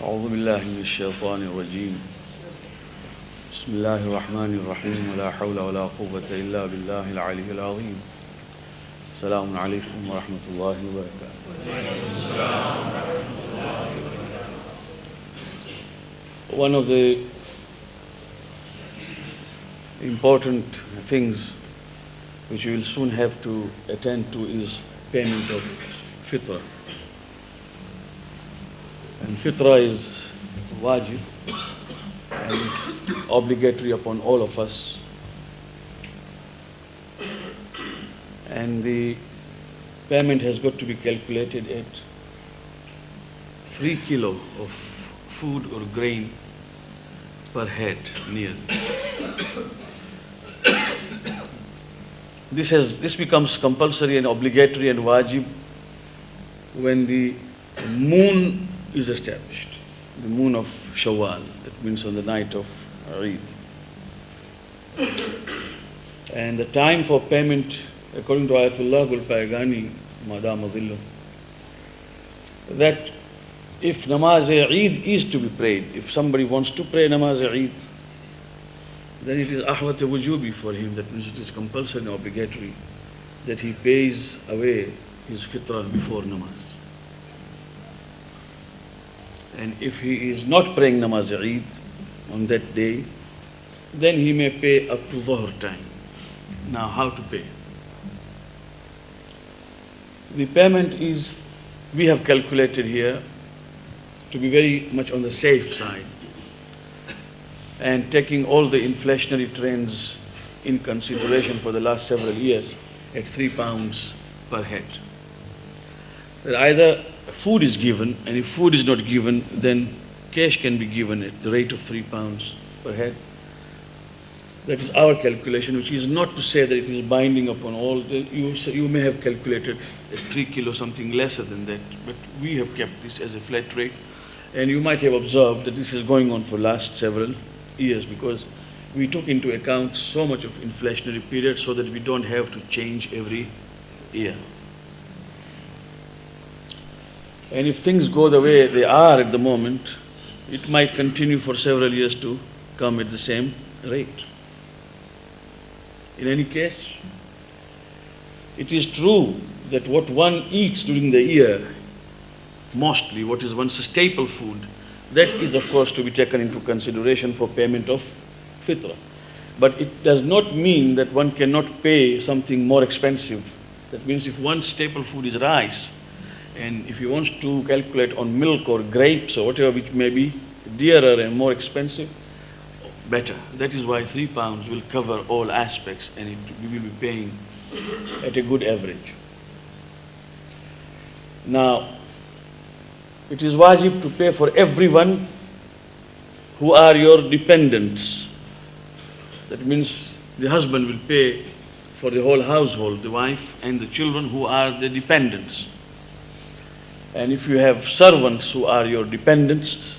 أعوذ بالله من الشيطان الرجيم بسم الله الرحمن الرحيم ولا حول ولا قوة إلا بالله العلي العظيم السلام عليكم ورحمة الله وبركاته. One of the important things which we will soon have to attend to is payment of fitrah. And fitrah is wajib and obligatory upon all of us. And the payment has got to be calculated at 3 kilo of food or grain per head nearly. This becomes compulsory and obligatory and wajib when the moon is established, the moon of Shawwal, that means on the night of Eid. And the time for payment, according to Ayatullah Gul-Paygani, Madam Adillu, that if namaz-e-Eid is to be prayed, if somebody wants to pray namaz-e-Eid, then it is ahwat-e-wujubi for him, that means it is compulsory and obligatory, that he pays away his fitrah before namaz. And if he is not praying namaz-e-Eid on that day, then he may pay up to Dhuhr time. Now, how to pay? The payment is, we have calculated here, to be very much on the safe side and taking all the inflationary trends in consideration for the last several years at £3 per head. That either food is given, and if food is not given, then cash can be given at the rate of £3 per head. That is our calculation, which is not to say that it is binding upon all. You may have calculated at 3 kilo something lesser than that, but we have kept this as a flat rate. And you might have observed that this is going on for last several years because we took into account so much of inflationary period so that we don't have to change every year. And if things go the way they are at the moment, it might continue for several years to come at the same rate. In any case, it is true that what one eats during the year, mostly what is one's staple food, that is of course to be taken into consideration for payment of fitrah. But it does not mean that one cannot pay something more expensive. That means if one's staple food is rice, and if he wants to calculate on milk or grapes or whatever which may be dearer and more expensive, better. That is why £3 will cover all aspects and we will be paying at a good average. Now, it is wajib to pay for everyone who are your dependents. That means the husband will pay for the whole household, the wife and the children who are the dependents. And if you have servants who are your dependents,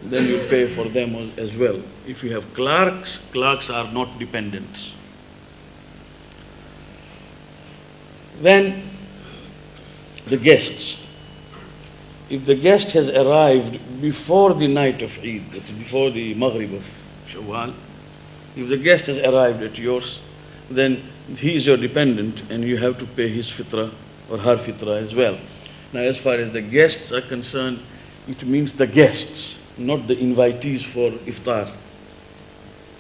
then you pay for them as well. If you have clerks, clerks are not dependents. Then the guests. If the guest has arrived before the night of Eid, that is before the Maghrib of Shawwal, if the guest has arrived at yours, then he is your dependent and you have to pay his fitrah or her fitrah as well. Now, as far as the guests are concerned, it means the guests, not the invitees for iftar.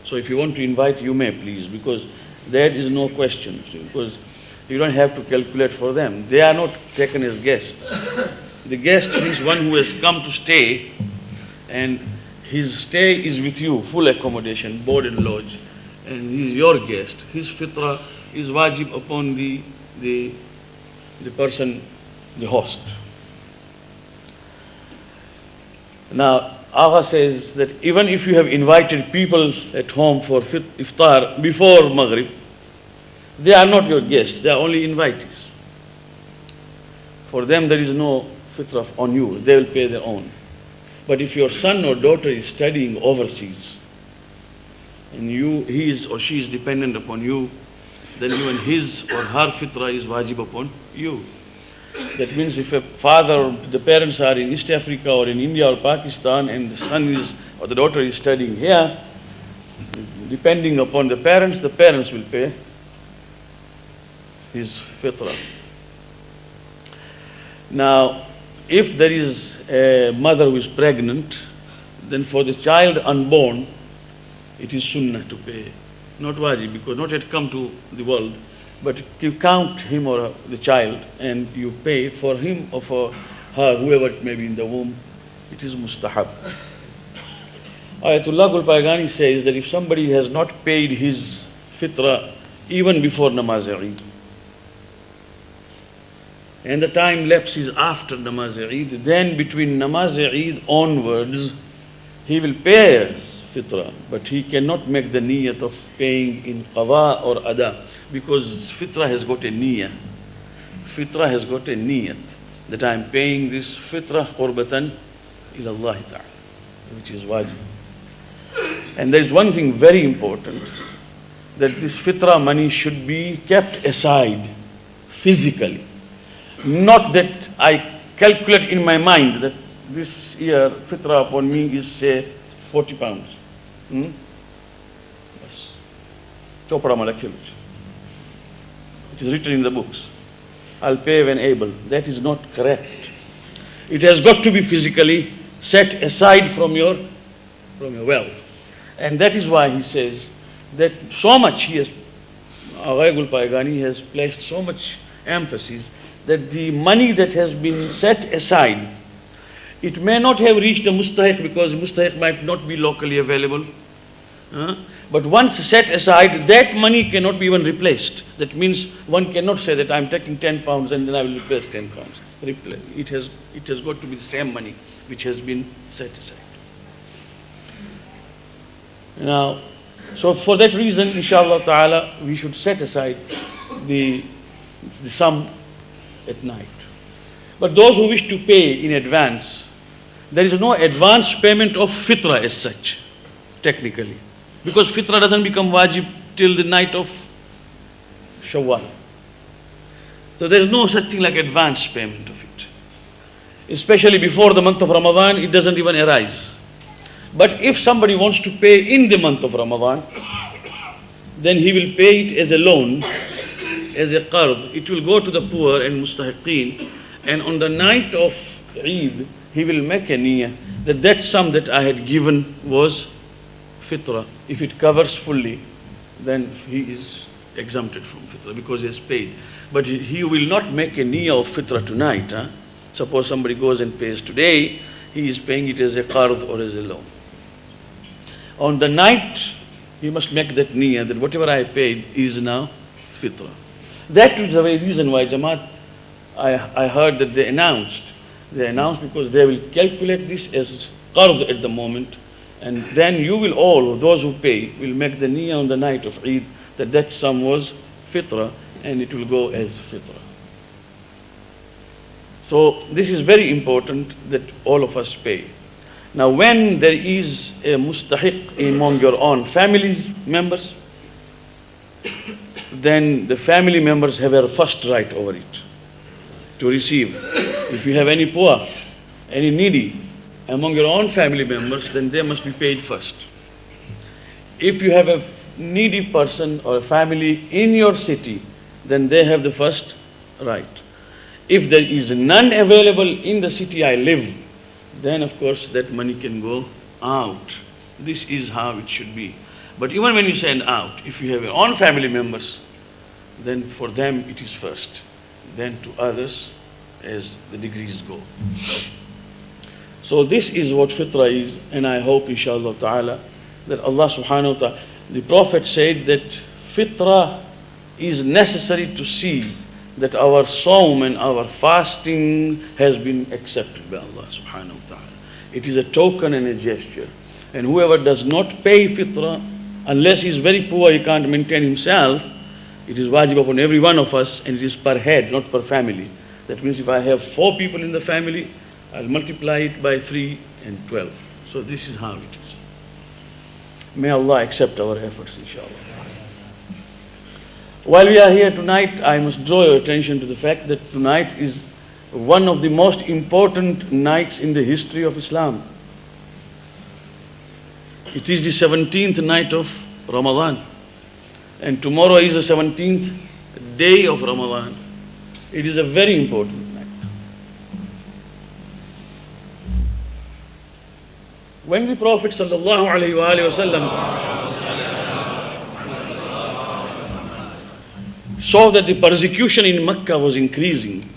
So if you want to invite, you may please, because there is no question, because you don't have to calculate for them. They are not taken as guests. The guest means one who has come to stay, and his stay is with you, full accommodation, board and lodge, and he is your guest. His fitrah is wajib upon the person, the host. Now, Agha says that even if you have invited people at home for iftar before Maghrib, they are not your guests, they are only invitees. For them there is no fitrah on you, they will pay their own. But if your son or daughter is studying overseas, and he is or she is dependent upon you, then even his or her fitrah is wajib upon you. That means if a father or the parents are in East Africa or in India or Pakistan and the son is or the daughter is studying here, depending upon the parents will pay his fitrah. Now, if there is a mother who is pregnant, then for the child unborn, it is sunnah to pay. Not wajib, because not yet come to the world, but you count him or the child and you pay for him or for her, whoever it may be in the womb, it is mustahab. Ayatullah Gulpayagani says that if somebody has not paid his fitrah even before Namaz Eid, and the time lapses after Namaz Eid, then between Namaz Eid onwards, he will pay his fitrah, but he cannot make the niyat of paying in qada or ada, because fitrah has got a niyyah. Fitrah has got a niyat, that I am paying this fitrah qurbatan ila Allah ta'ala, which is wajib. And there is one thing very important, that this fitrah money should be kept aside physically. Not that I calculate in my mind that this year fitrah upon me is say 40 pounds. Yes. Chopra molecule. It is written in the books. I'll pay when able. That is not correct. It has got to be physically set aside from your wealth. And that is why he says that so much Aghay Gulpayagani has placed so much emphasis that the money that has been set aside, it may not have reached the mustahiq because mustahiq might not be locally available. But once set aside, that money cannot be even replaced. That means one cannot say that I'm taking 10 pounds and then I will replace 10 pounds. It has got to be the same money which has been set aside. Now, so for that reason, inshallah ta'ala, we should set aside the sum at night. But those who wish to pay in advance, there is no advance payment of fitrah as such, technically. Because fitrah doesn't become wajib till the night of Shawwal. So there is no such thing like advance payment of it. Especially before the month of Ramadan, it doesn't even arise. But if somebody wants to pay in the month of Ramadan, then he will pay it as a loan, as a qard. It will go to the poor and mustahiqeen, and on the night of Eid, he will make a niyyah that sum that I had given was fitrah. If it covers fully, then he is exempted from fitrah because he has paid. But he will not make a niyyah of fitrah tonight. Suppose somebody goes and pays today, he is paying it as a qard or as a loan. On the night, he must make that niyyah that whatever I paid is now fitrah. That is the very reason why Jamaat, I heard that they announced because they will calculate this as qard at the moment, and then you will all, those who pay, will make the niyyah on the night of Eid that sum was fitrah, and it will go as fitrah. So this is very important that all of us pay. Now when there is a mustahiq among your own family members, then the family members have a first right over it to receive. If you have any poor, any needy among your own family members, then they must be paid first. If you have a needy person or a family in your city, then they have the first right. If there is none available in the city I live, then of course that money can go out. This is how it should be. But even when you send out, if you have your own family members, then for them it is first, then to others as the degrees go. So this is what fitrah is, and I hope inshallah ta'ala that Allah subhanahu wa ta'ala, the Prophet said that fitrah is necessary to see that our sawm and our fasting has been accepted by Allah subhanahu wa ta'ala. It is a token and a gesture. And whoever does not pay fitrah, unless he is very poor, he can't maintain himself, it is wajib upon every one of us, and it is per head, not per family. That means if I have 4 people in the family, I'll multiply it by 3 and 12. So this is how it is. May Allah accept our efforts, inshallah. While we are here tonight, I must draw your attention to the fact that tonight is one of the most important nights in the history of Islam. It is the 17th night of Ramadan, and tomorrow is the 17th day of Ramadan. It is a very important night. When the Prophet sallallahu alaihi wasallam saw that the persecution in Mecca was increasing,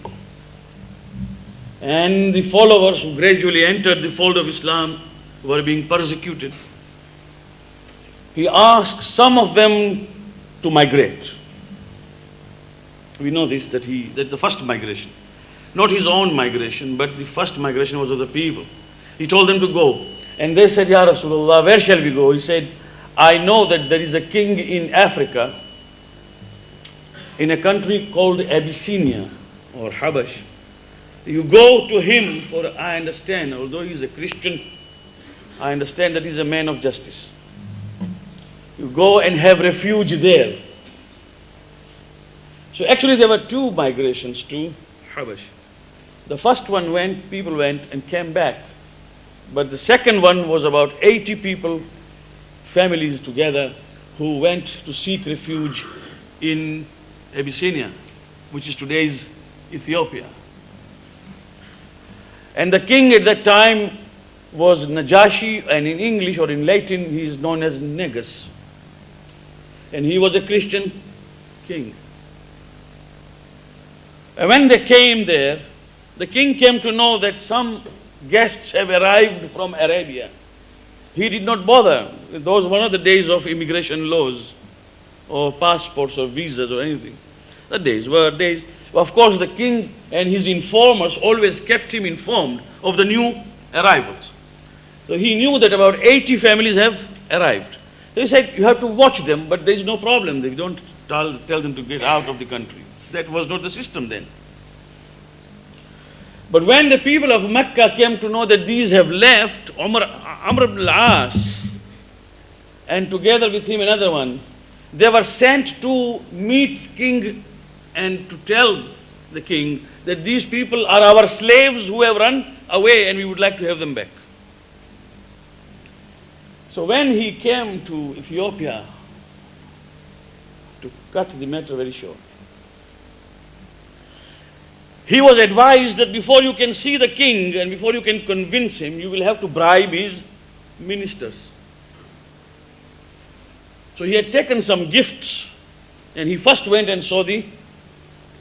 and the followers who gradually entered the fold of Islam were being persecuted, he asked some of them to migrate. We know this, that the first migration, not his own migration, but the first migration was of the people. He told them to go. And they said, Ya Rasulullah, where shall we go? He said, I know that there is a king in Africa, in a country called Abyssinia or Habash. You go to him, for I understand, although he is a Christian, I understand that he is a man of justice. You go and have refuge there. So actually there were two migrations to Habash. The first one people went and came back. But the second one was about 80 people, families together, who went to seek refuge in Abyssinia, which is today's Ethiopia. And the king at that time was Najashi, and in English or in Latin he is known as Negus. And he was a Christian king. And when they came there, the king came to know that some guests have arrived from Arabia. He did not bother. Those were not the days of immigration laws or passports or visas or anything. The days were days. Of course, the king and his informers always kept him informed of the new arrivals. So he knew that about 80 families have arrived. So he said, you have to watch them, but there is no problem. They don't tell them to get out of the country. That was not the system then. But when the people of Mecca came to know that these have left, Amr ibn al-As, and together with him another one, they were sent to meet king and to tell the king that these people are our slaves who have run away and we would like to have them back. So when he came to Ethiopia, to cut the matter very short, he was advised that before you can see the king and before you can convince him, you will have to bribe his ministers. So he had taken some gifts, and he first went and saw the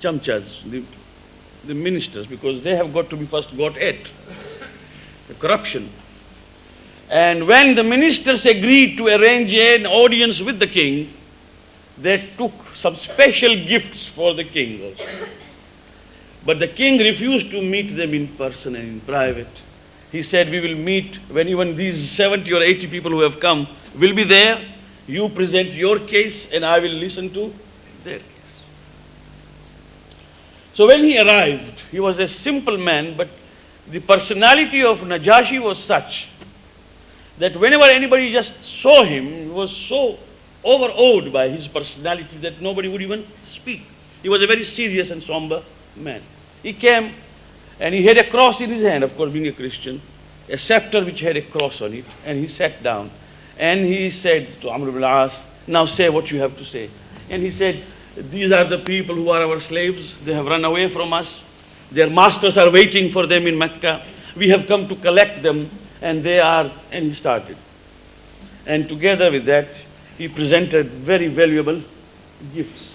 chamchas, the ministers, because they have got to be first got at the corruption. And when the ministers agreed to arrange an audience with the king, they took some special gifts for the king also. But the king refused to meet them in person and in private. He said, we will meet when even these 70 or 80 people who have come will be there. You present your case and I will listen to their case. So when he arrived, he was a simple man, but the personality of Najashi was such that whenever anybody just saw him, he was so overawed by his personality that nobody would even speak. He was a very serious and somber man. He came and he had a cross in his hand, of course being a Christian, a scepter which had a cross on it, and he sat down and he said to Amr ibn al-As, now say what you have to say. And he said, these are the people who are our slaves. They have run away from us. Their masters are waiting for them in Mecca. We have come to collect them, and they are, and he started. And together with that, he presented very valuable gifts.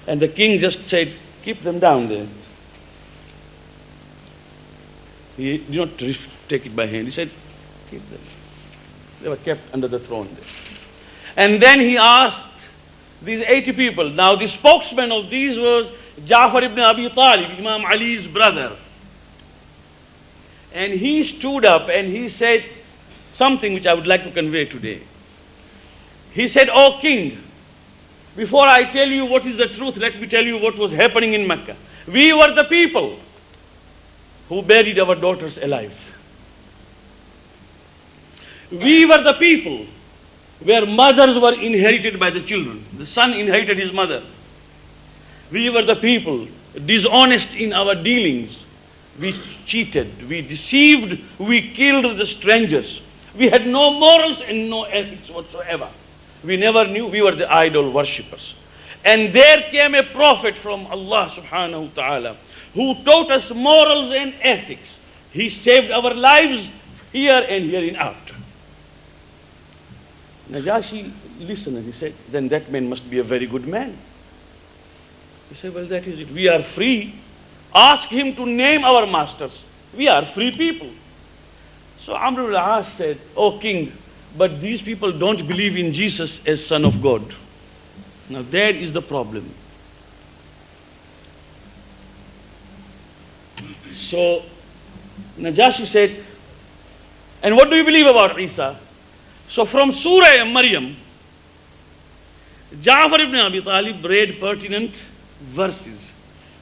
And the king just said, keep them down there. He did not take it by hand. He said, keep them. They were kept under the throne there. And then he asked these 80 people. Now the spokesman of these was Jaffer ibn Abi Talib, Imam Ali's brother. And he stood up and he said something which I would like to convey today. He said, O king, before I tell you what is the truth, let me tell you what was happening in Mecca. We were the people who buried our daughters alive. We were the people where mothers were inherited by the children. The son inherited his mother. We were the people dishonest in our dealings. We cheated, we deceived, we killed the strangers. We had no morals and no ethics whatsoever. We never knew we were the idol worshippers. And there came a prophet from Allah subhanahu wa ta'ala who taught us morals and ethics. He saved our lives here and hereinafter. Najashi listened and he said, then that man must be a very good man. He said, well, that is it. We are free. Ask him to name our masters. We are free people. So Amr al-As said, O king, but these people don't believe in Jesus as Son of God. Now that is the problem. So Najashi said, and what do you believe about Isa? So from Surah Maryam, Jaffer ibn Abi Talib read pertinent verses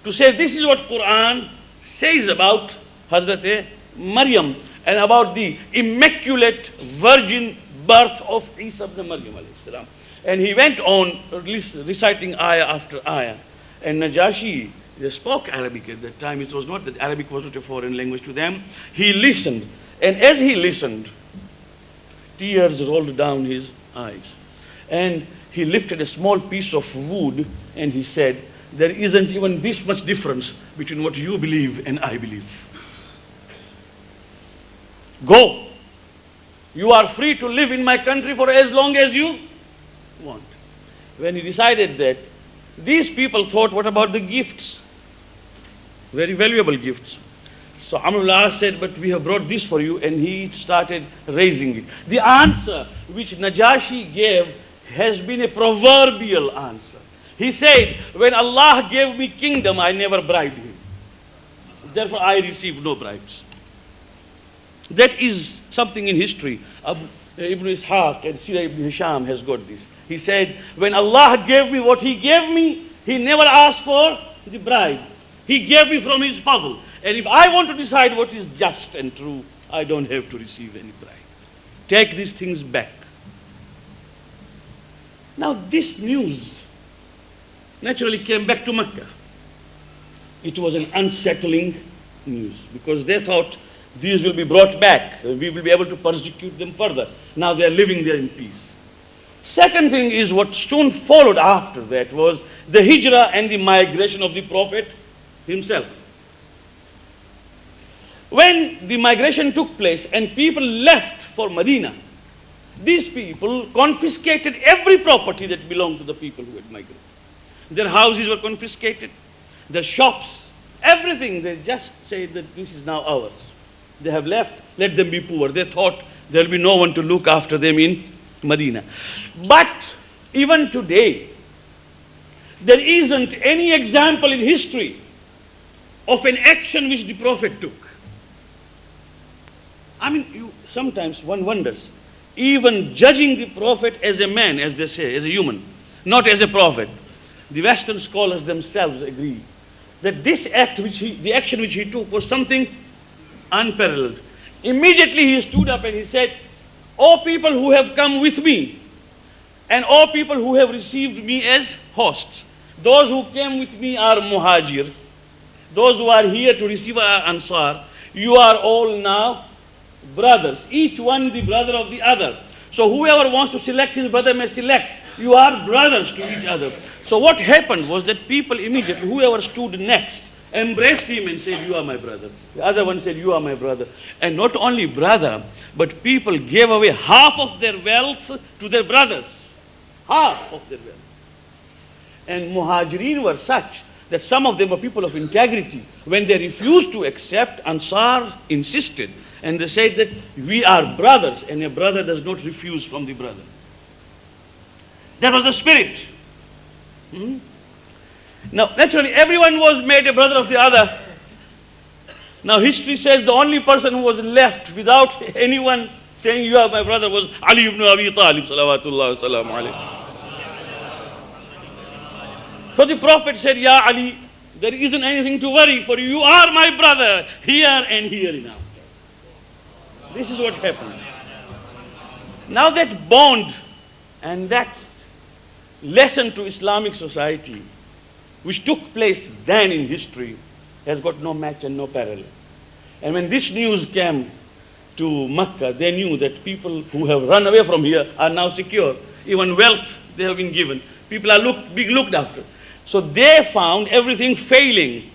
to say this is what Quran says about Hazrat Maryam and about the immaculate virgin birth of Isa ibn Maryam alayhi salam. And he went on reciting ayah after ayah. And Najashi, they spoke Arabic at that time. It was not that Arabic was not a foreign language to them. He listened. And as he listened, tears rolled down his eyes. And he lifted a small piece of wood and he said, there isn't even this much difference between what you believe and I believe. Go. You are free to live in my country for as long as you want. When he decided that, these people thought, what about the gifts? Very valuable gifts. So Amr al-As said, but we have brought this for you, and he started raising it. The answer which Najashi gave has been a proverbial answer. He said, when Allah gave me kingdom, I never bribed him. Therefore, I received no bribes. That is something in history. Ibn Ishaq and Sirah ibn Hisham has got this. He said, when Allah gave me what He gave me, He never asked for the bribe. He gave me from His fadl. And if I want to decide what is just and true, I don't have to receive any bribe. Take these things back. Now this news naturally came back to Mecca. It was an unsettling news because they thought these will be brought back. We will be able to persecute them further. Now they are living there in peace. Second thing is what soon followed after that was the hijrah and the migration of the Prophet himself. When the migration took place and people left for Medina, these people confiscated every property that belonged to the people who had migrated. Their houses were confiscated, their shops, everything. They just said that this is now ours. They have left, let them be poor. They thought there will be no one to look after them in Medina. But even today, there isn't any example in history of an action which the Prophet took. I mean, sometimes one wonders, even judging the Prophet as a man, as they say, as a human, not as a prophet, the Western scholars themselves agree that this act, the action which he took was something unparalleled. Immediately he stood up and he said, O people who have come with me, and O people who have received me as hosts, those who came with me are muhajir, those who are here to receive our ansar, you are all now brothers, each one the brother of the other. So whoever wants to select his brother may select. You are brothers to each other. So what happened was that people immediately, whoever stood next, embraced him and said, you are my brother. The other one said, you are my brother. And not only brother, but people gave away half of their wealth to their brothers. Half of their wealth. And muhajirin were such that some of them were people of integrity. When they refused to accept, Ansar insisted. And they said that we are brothers, and a brother does not refuse from the brother. That was the spirit. Now, naturally, everyone was made a brother of the other. Now, history says the only person who was left without anyone saying, you are my brother, was Ali ibn Abi Talib, salawatullah wa salamu alayhi. So the Prophet said, Ya Ali, there isn't anything to worry for you. You are my brother, here and here now. This is what happened. Now that bond and that lesson to Islamic society which took place then in history has got no match and no parallel. And when this news came to Mecca, they knew that people who have run away from here are now secure. Even wealth they have been given. People are being looked after. So they found everything failing.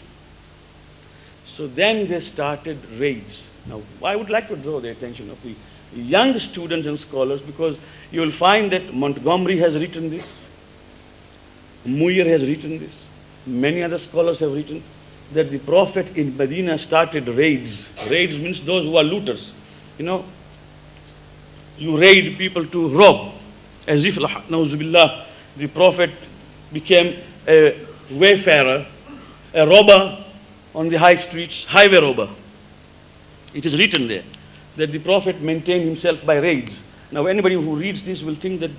So then they started raids. Now, I would like to draw the attention of the young students and scholars, because you will find that Montgomery has written this, Muir has written this, many other scholars have written that the Prophet in Medina started raids. Raids means those who are looters. You know, you raid people to rob, as if, na'uzubillah, the Prophet became a wayfarer, a robber on the high streets, highway robber. It is written there that the Prophet maintained himself by raids. Now anybody who reads this will think that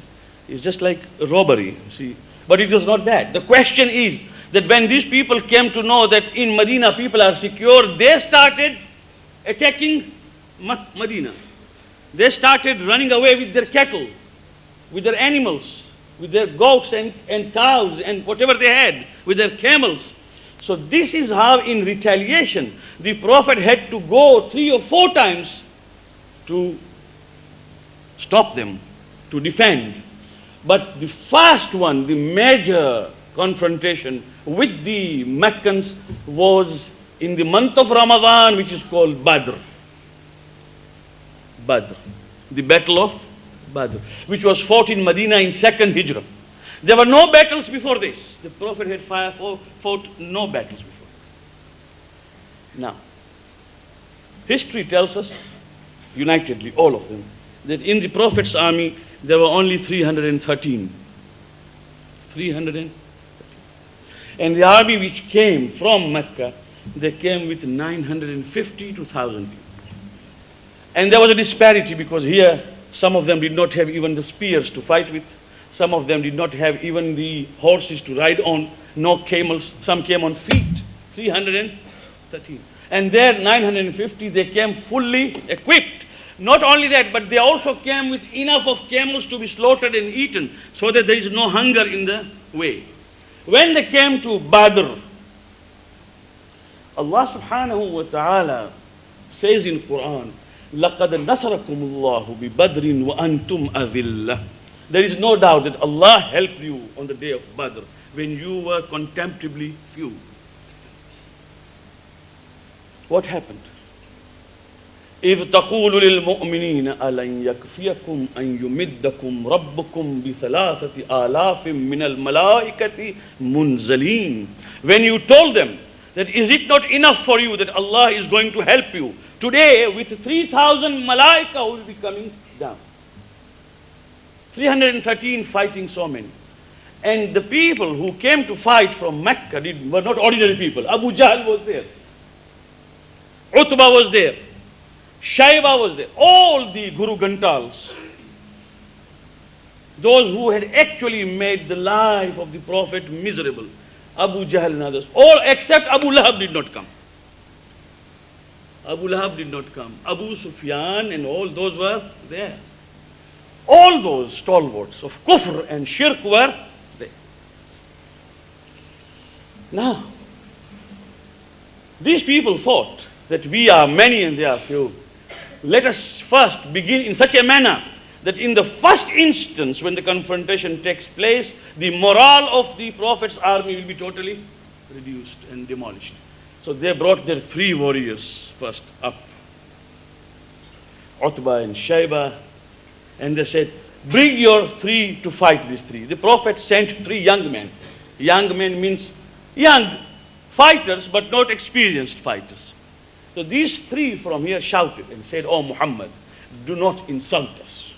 it's just like a robbery, you see. But it was not that. The question is that when these people came to know that in Medina people are secure, they started attacking Medina. They started running away with their cattle, with their animals, with their goats and cows and whatever they had, with their camels. So this is how in retaliation the Prophet had to go 3 or 4 times to stop them, to defend. But the first one, the major confrontation with the Meccans was in the month of Ramadan, which is called Badr. Badr, the battle of Badr, which was fought in Medina in 2nd Hijrah. There were no battles before this. The Prophet had fought no battles before this. Now, history tells us, unitedly, all of them, that in the Prophet's army there were only 313. 313. And the army which came from Mecca, they came with 950 to 1,000 people. And there was a disparity because here some of them did not have even the spears to fight with. Some of them did not have even the horses to ride on, no camels. Some came on feet, 313. And there, 950, they came fully equipped. Not only that, but they also came with enough of camels to be slaughtered and eaten, so that there is no hunger in the way. When they came to Badr, Allah subhanahu wa ta'ala says in Quran, لَقَدْ نَصَرَكُمُ اللَّهُ بِبَدْرٍ وَأَنْتُمْ أَذِلَّةٌ. There is no doubt that Allah helped you on the day of Badr when you were contemptibly few. What happened? إِذْ تَقُولُ لِلْمُؤْمِنِينَ أَلَنْ يَكْفِيَكُمْ أَنْ يُمِدَّكُمْ رَبُّكُمْ بِثَلَاثَةِ آلَافٍ مِّنَ الْمَلَائِكَةِ مُنْزَلِينَ. When you told them that is it not enough for you that Allah is going to help you? Today with 3,000 malaika will be coming down. 313 fighting so many. And the people who came to fight from Mecca were not ordinary people. Abu Jahl was there. Utbah was there. Shaiba was there. All the Guru Gantals, those who had actually made the life of the Prophet miserable, Abu Jahl and others, all except Abu Lahab did not come. Abu Lahab did not come. Abu Sufyan and all those were there. All those stalwarts of kufr and shirk were there. Now, these people thought that we are many and they are few. Let us first begin in such a manner that in the first instance when the confrontation takes place, the morale of the Prophet's army will be totally reduced and demolished. So they brought their 3 warriors first up, Utbah and Shaiba, and they said, bring your 3 to fight these 3. The Prophet sent 3 young men. Young men means young fighters but not experienced fighters. So these 3 from here shouted and said, "Oh Muhammad, do not insult us.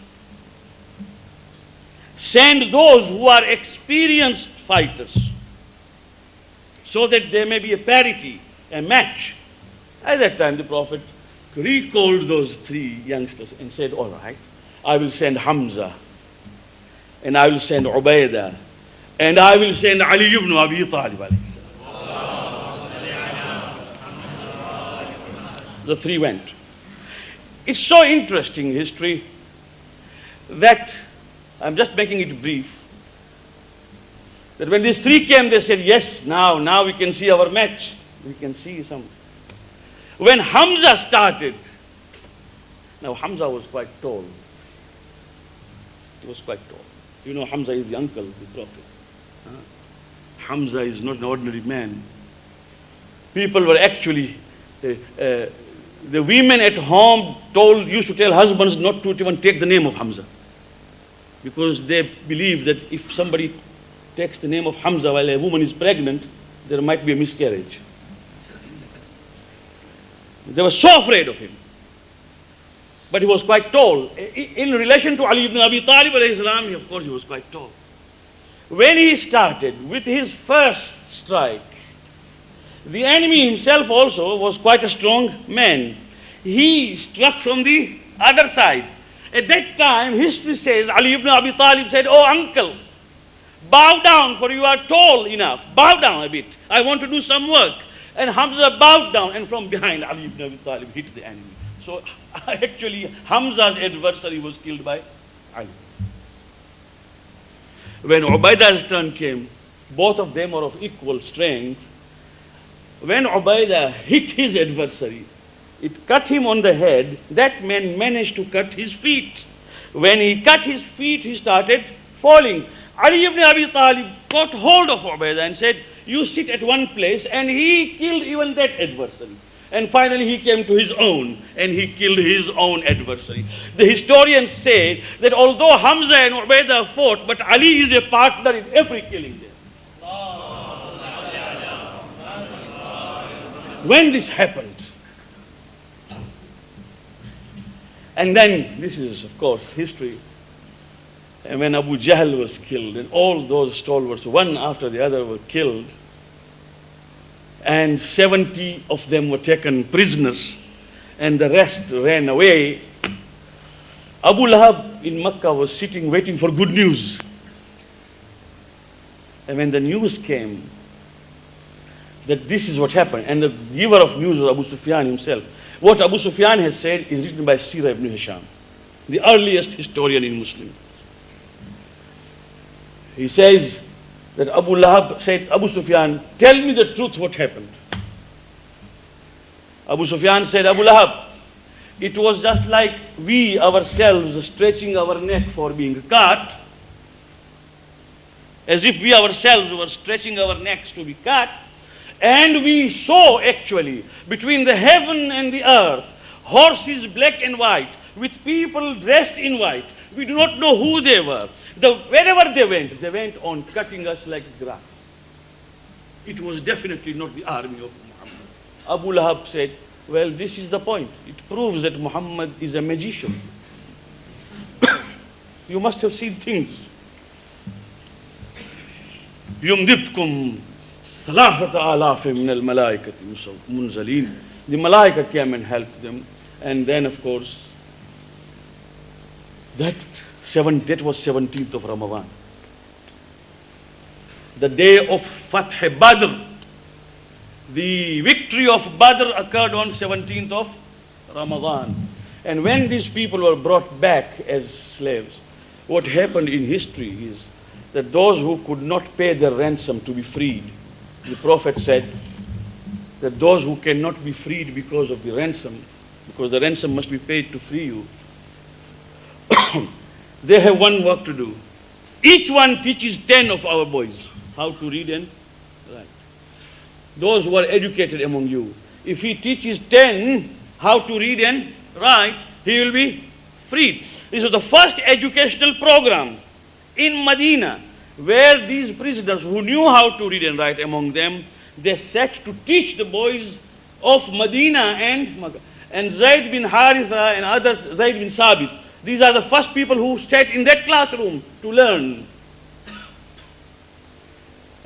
Send those who are experienced fighters so that there may be a parity, a match." At that time the Prophet recalled those 3 youngsters and said, all right, I will send Hamza, and I will send Ubaidah, and I will send Ali ibn Abi Talib alayhi salam. The 3 went. It's so interesting history that I'm just making it brief. That when these three came, they said, yes, now we can see our match. We can see some. When Hamza started, now Hamza was quite tall. He was quite tall. You know, Hamza is the uncle of the Prophet. Hamza is not an ordinary man. People were actually, the women at home used to tell husbands not to even take the name of Hamza. Because they believe that if somebody takes the name of Hamza while a woman is pregnant, there might be a miscarriage. They were so afraid of him. But he was quite tall. In relation to Ali ibn Abi Talib alayhi salam, of course he was quite tall. When he started with his first strike, the enemy himself also was quite a strong man. He struck from the other side. At that time, history says, Ali ibn Abi Talib said, oh uncle, bow down, for you are tall enough. Bow down a bit. I want to do some work. And Hamza bowed down, and from behind, Ali ibn Abi Talib hit the enemy. So actually, Hamza's adversary was killed by Ali. When Ubaida's turn came, both of them were of equal strength. When Ubaida hit his adversary, it cut him on the head. That man managed to cut his feet. When he cut his feet, he started falling. Ali ibn Abi Talib caught hold of Ubaida and said, you sit at one place, and he killed even that adversary. And finally he came to his own, and he killed his own adversary. The historians say that although Hamza and Ubaida fought, but Ali is a partner in every killing there. When this happened, and then this is of course history, and when Abu Jahl was killed, and all those stalwarts, one after the other, were killed, and 70 of them were taken prisoners, and the rest ran away. Abu Lahab in Makkah was sitting waiting for good news. And when the news came that this is what happened, and the giver of news was Abu Sufyan himself. What Abu Sufyan has said is written by Sirah ibn Hisham, the earliest historian in Muslim. He says that Abu Lahab said, Abu Sufyan, tell me the truth, what happened? Abu Sufyan said, Abu Lahab, it was just like we ourselves stretching our neck for being cut, as if we ourselves were stretching our necks to be cut, and we saw actually between the heaven and the earth horses black and white with people dressed in white. We do not know who they were. Wherever they went on cutting us like grass. It was definitely not the army of Muhammad. Abu Lahab said, well, this is the point. It proves that Muhammad is a magician. You must have seen things. يُمْدِدْكُمْ ثَلَاثَةَ آلَافٍ مِنَ الْمَلَائِكَةِ مُنْزَلِينَ. The Malaika came and helped them. And then, of course, that was 17th of Ramadan. The day of Fath Badr. The victory of Badr occurred on 17th of Ramadan. And when these people were brought back as slaves, what happened in history is that those who could not pay their ransom to be freed, the Prophet said that those who cannot be freed because of the ransom, because the ransom must be paid to free you, they have one work to do. Each one teaches 10 of our boys how to read and write. Those who are educated among you, if he teaches 10 how to read and write, he will be freed. This was the first educational program in Medina, where these prisoners who knew how to read and write among them, they sat to teach the boys of Medina and Makkah. And Zayd bin Haritha and others, Zayd bin Sabit, these are the first people who sat in that classroom to learn.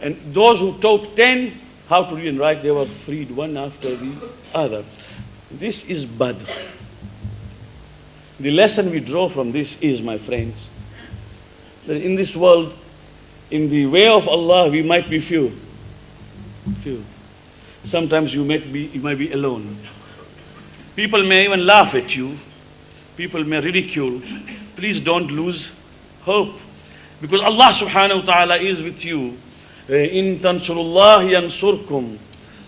And those who taught 10 how to read and write, they were freed one after the other. This is Badr. The lesson we draw from this is, my friends, that in this world, in the way of Allah, we might be few. Sometimes you might be alone. People may even laugh at you. People may ridicule. Please don't lose hope. Because Allah subhanahu wa ta'ala is with you. إِن تَنْصُرُوا اللَّهِ يَنْصُرْكُمْ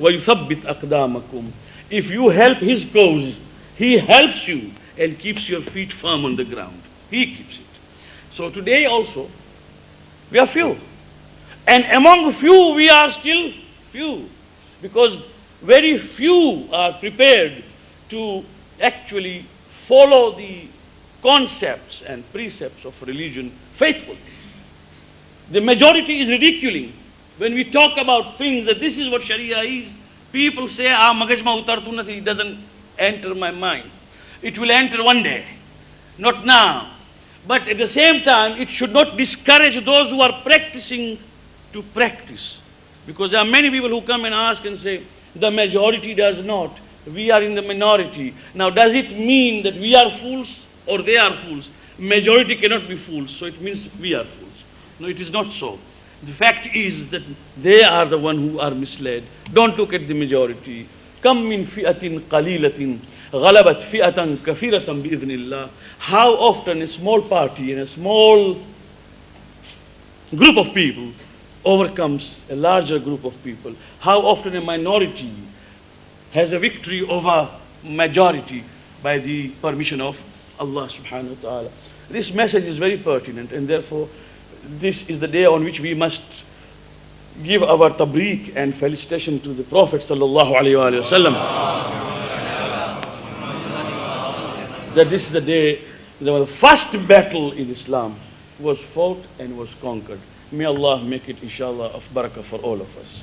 وَيُثَبِّتْ أَقْدَامَكُمْ. If you help his cause, he helps you and keeps your feet firm on the ground. He keeps it. So today also, we are few. And among few, we are still few. Because very few are prepared to actually follow the concepts and precepts of religion faithfully. The majority is ridiculing. When we talk about things that this is what Sharia is, people say, magajma utartu nathi, it doesn't enter my mind. It will enter one day, not now. But at the same time, it should not discourage those who are practicing to practice. Because there are many people who come and ask and say, the majority does not. We are in the minority. Now, does it mean that we are fools or they are fools? Majority cannot be fools, so it means we are fools. No, it is not so. The fact is that they are the one who are misled. Don't look at the majority. Kam min fi'atin qalilatin ghalabat fi'atan kathiratan bi'idhnillah. How often a small party and a small group of people overcomes a larger group of people. How often a minority has a victory over majority by the permission of Allah subhanahu wa ta'ala. This message is very pertinent, and therefore this is the day on which we must give our tabreek and felicitation to the Prophet sallallahu alaihi wasallam. That this is the day, the first battle in Islam was fought and was conquered. May Allah make it, inshallah, of barakah for all of us.